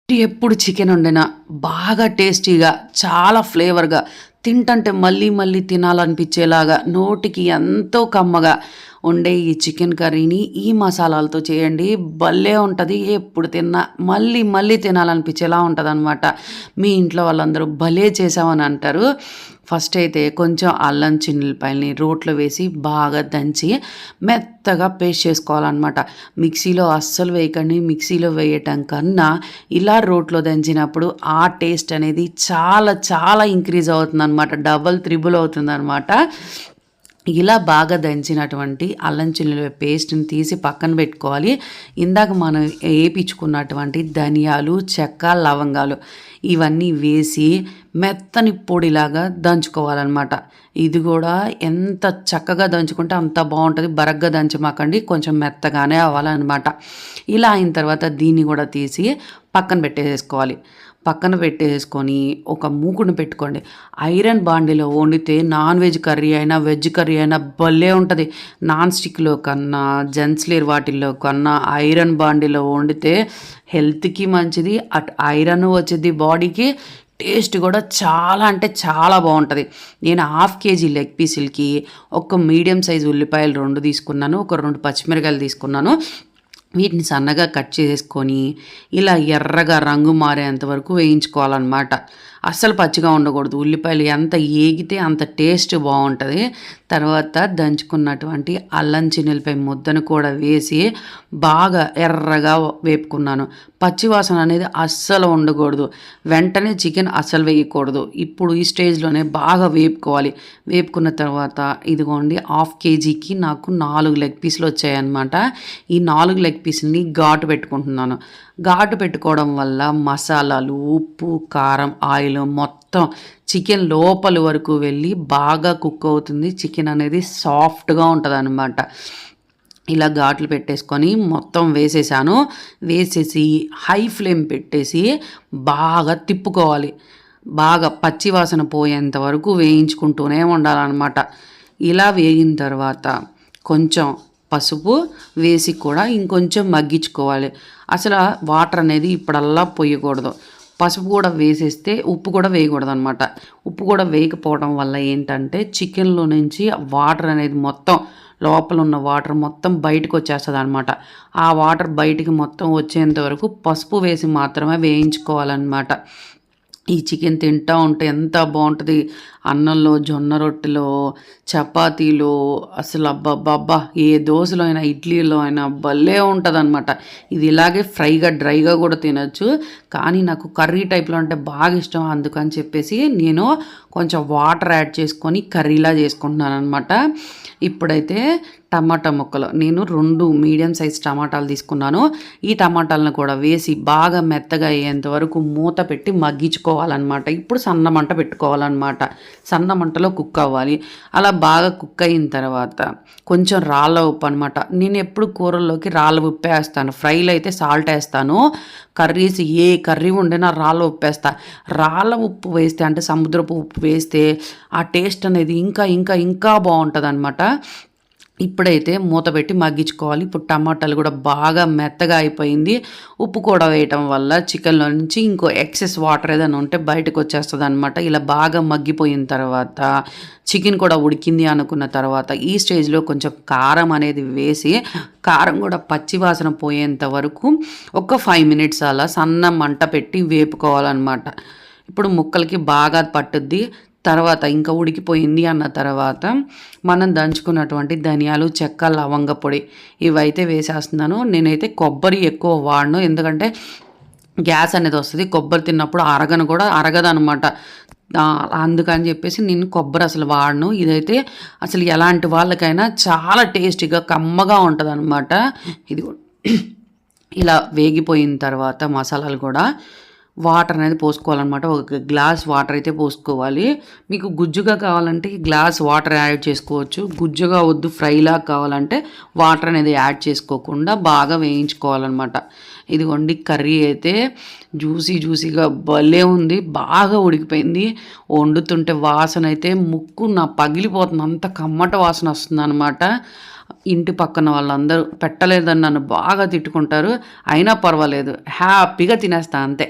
ఎప్పుడు చికెన్ వండినా బాగా టేస్టీగా, చాలా ఫ్లేవర్‌గా, తింటంటే మళ్ళీ మళ్ళీ తినాలనిపించేలాగా, నోటికి ఎంతో కమ్మగా ఉండే ఈ చికెన్ కర్రీని ఈ మసాలాలతో చేయండి. భలే ఉంటది. ఎప్పుడు తిన్నా మళ్ళీ మళ్ళీ తినాలనిపించేలా ఉంటదనమాట. మీ ఇంట్లో వాళ్ళందరూ భలే చేశావని అంటారు. ఫస్ట్ అయితే కొంచెం అల్లం చిన్నుల్లిపాయలని రోట్లో వేసి బాగా దంచి మెత్తగా పేస్ట్ చేసుకోవాలన్నమాట. మిక్సీలో అస్సలు వేయకండి. మిక్సీలో వేయటం కన్నా ఇలా రోట్లో దంచినప్పుడు ఆ టేస్ట్ అనేది చాలా చాలా ఇంక్రీజ్ అవుతుందనమాట. డబల్, త్రిబుల్ అవుతుందనమాట. ఇలా బాగా దంచినటువంటి అల్లం చిల్లుల పేస్ట్ని తీసి పక్కన పెట్టుకోవాలి. ఇందాక మనం ఏపించుకున్నటువంటి ధనియాలు, చెక్క, లవంగాలు ఇవన్నీ వేసి మెత్తని పొడిలాగా దంచుకోవాలన్నమాట. ఇది కూడా ఎంత చక్కగా దంచుకుంటే అంత బాగుంటుంది. బరగ్గా దంచమాకండి, కొంచెం మెత్తగానే అవ్వాలన్నమాట. ఇలా అయిన తర్వాత దీన్ని కూడా తీసి పక్కన పెట్టేసుకోవాలి. పక్కన పెట్టేసుకొని ఒక మూకుడుని పెట్టుకోండి. ఐరన్ బాండీలో వండితే నాన్ వెజ్ కర్రీ అయినా వెజ్ కర్రీ అయినా భలే ఉంటుంది. నాన్ స్టిక్లో కన్నా జెంట్స్లేర్ వాటిల్లో కన్నా ఐరన్ బాండీలో వండితే హెల్త్కి మంచిది. అటు ఐరన్ వచ్చింది బాడీకి, టేస్ట్ కూడా చాలా అంటే చాలా బాగుంటుంది. నేను 1/2 కేజీ లెగ్ పీసులకి ఒక మీడియం సైజు ఉల్లిపాయలు 2 తీసుకున్నాను, ఒక 2 పచ్చిమిరకాయలు తీసుకున్నాను. వీటిని సన్నగా కట్ చేసుకొని ఇలా ఎర్రగా రంగు మారేంత వరకు వేయించుకోవాలన్నమాట. అస్సలు పచ్చిగా ఉండకూడదు. ఉల్లిపాయలు ఎంత ఏగితే అంత టేస్ట్ బాగుంటుంది. తర్వాత దంచుకున్నటువంటి అల్లం చిన్నులపై ముద్దను కూడా వేసి బాగా ఎర్రగా వేపుకున్నాను. పచ్చివాసన అనేది అస్సలు ఉండకూడదు. వెంటనే చికెన్ అస్సలు వేయకూడదు. ఇప్పుడు ఈ స్టేజ్లోనే బాగా వేపుకోవాలి. వేపుకున్న తర్వాత ఇదిగోండి 1/2 కేజీకి నాకు 4 లెగ్ పీసులు వచ్చాయన్నమాట. ఈ 4 లెగ్ పీసులని ఘాటు పెట్టుకుంటున్నాను. ఘాటు పెట్టుకోవడం వల్ల మసాలాలు, ఉప్పు, కారం, ఆయిల్ మొత్తం చికెన్ లోపలి వరకు వెళ్ళి బాగా కుక్ అవుతుంది. చికెన్ అనేది సాఫ్ట్గా ఉంటుంది అన్నమాట. ఇలా ఘాట్లు పెట్టేసుకొని మొత్తం వేసేసాను. వేసేసి హై ఫ్లేమ్ పెట్టేసి బాగా తిప్పుకోవాలి. బాగా పచ్చి వాసన పోయేంత వరకు వేయించుకుంటూనే ఉండాలన్నమాట. ఇలా వేగిన తర్వాత కొంచెం పసుపు వేసి కూడా ఇంకొంచెం మగ్గించుకోవాలి. అసలు వాటర్ అనేది ఇప్పుడల్లా పోయకూడదు. పసుపు కూడా వేసేస్తే ఉప్పు కూడా వేయకూడదు అనమాట. ఉప్పు కూడా వేయకపోవడం వల్ల ఏంటంటే చికెన్లో నుంచి వాటర్ అనేది మొత్తం లోపల ఉన్న వాటర్ మొత్తం బయటకు వచ్చేస్తుంది అనమాట. ఆ వాటర్ బయటికి మొత్తం వచ్చేంత వరకు పసుపు వేసి మాత్రమే వేయించుకోవాలన్నమాట. ఈ చికెన్ తింటూ ఉంటే ఎంత బాగుంటుంది. అన్నంలో, జొన్న రొట్టెలో, చపాతీలో, అసలు అబ్బబ్బబ్బా ఏ దోశలో అయినా ఇడ్లీలో అయినా భలే ఉంటుంది అనమాట. ఇది ఇలాగే ఫ్రైగా డ్రైగా కూడా తినచ్చు. కానీ నాకు కర్రీ టైప్లో అంటే బాగా ఇష్టం. అందుకని చెప్పేసి నేను కొంచెం వాటర్ యాడ్ చేసుకొని కర్రీలా చేసుకుంటున్నాను అనమాట. ఇప్పుడైతే టమాటా ముక్కలు నేను 2 మీడియం సైజ్ టమాటాలు తీసుకున్నాను. ఈ టమాటాలను కూడా వేసి బాగా మెత్తగా అయ్యేంత వరకు మూత పెట్టి మగ్గించుకోవాలన్నమాట. ఇప్పుడు సన్న మంట పెట్టుకోవాలన్నమాట. సన్న మంటలో కుక్ అవ్వాలి. అలా బాగా కుక్ అయిన తర్వాత కొంచెం రాళ్ళ ఉప్పు అనమాట. నేను ఎప్పుడు కూరల్లోకి రాళ్ళ ఉప్పు వేస్తాను. ఫ్రైలో అయితే సాల్ట్ వేస్తాను. కర్రీస్ ఏ కర్రీ వండినా రాళ్ళ ఉప్పు వేస్తా. రాళ్ళ ఉప్పు వేస్తే అంటే సముద్రపు ఉప్పు వేస్తే ఆ టేస్ట్ అనేది ఇంకా ఇంకా ఇంకా బాగుంటుంది అనమాట. ఇప్పుడైతే మూత పెట్టి మగ్గించుకోవాలి. ఇప్పుడు టమాటాలు కూడా బాగా మెత్తగా అయిపోయింది. ఉప్పు కూడా వేయటం వల్ల చికెన్లో నుంచి ఇంకో ఎక్సెస్ వాటర్ ఏదైనా ఉంటే బయటకు వచ్చేస్తుంది అనమాట. ఇలా బాగా మగ్గిపోయిన తర్వాత చికెన్ కూడా ఉడికింది అనుకున్న తర్వాత ఈ స్టేజ్లో కొంచెం కారం అనేది వేసి కారం కూడా పచ్చి వాసన పోయేంత వరకు ఒక 5 మినిట్స్ అలా సన్న మంట పెట్టి వేపుకోవాలన్నమాట. ఇప్పుడు ముక్కలకి బాగా పట్టుద్ది. తర్వాత ఇంకా ఉడికిపోయింది అన్న తర్వాత మనం దంచుకున్నటువంటి ధనియాలు, చెక్క, లవంగ పొడి ఇవైతే వేసేస్తున్నాను. నేనైతే కొబ్బరి ఎక్కువ వాడను, ఎందుకంటే గ్యాస్ అనేది వస్తుంది. కొబ్బరి తిన్నప్పుడు అరగదనమాట. అందుకని చెప్పేసి నేను కొబ్బరి అసలు వాడను. ఇదైతే అసలు ఎలాంటి వాళ్ళకైనా చాలా టేస్టీగా కమ్మగా ఉంటుంది అనమాట. ఇది ఇలా వేగిపోయిన తర్వాత మసాలాలు కూడా వాటర్ అనేది పోసుకోవాలన్నమాట. ఒక గ్లాస్ వాటర్ అయితే పోసుకోవాలి. మీకు గుజ్జుగా కావాలంటే గ్లాస్ వాటర్ యాడ్ చేసుకోవచ్చు. గుజ్జుగా వద్దు ఫ్రైలా కావాలంటే వాటర్ అనేది యాడ్ చేసుకోకుండా బాగా వేయించుకోవాలన్నమాట. ఇదిగోండి కర్రీ అయితే జ్యూసీగా భలే ఉంది. బాగా ఉడికిపోయింది. వండుతుంటే వాసన అయితే ముక్కు పగిలిపోతుంది. అంత కమ్మట వాసన వస్తుందన్నమాట. ఇంటి పక్కన వాళ్ళందరూ పెట్టలేదని నన్ను బాగా తిట్టుకుంటారు. అయినా పర్వాలేదు హ్యాపీగా తినేస్తా అంతే.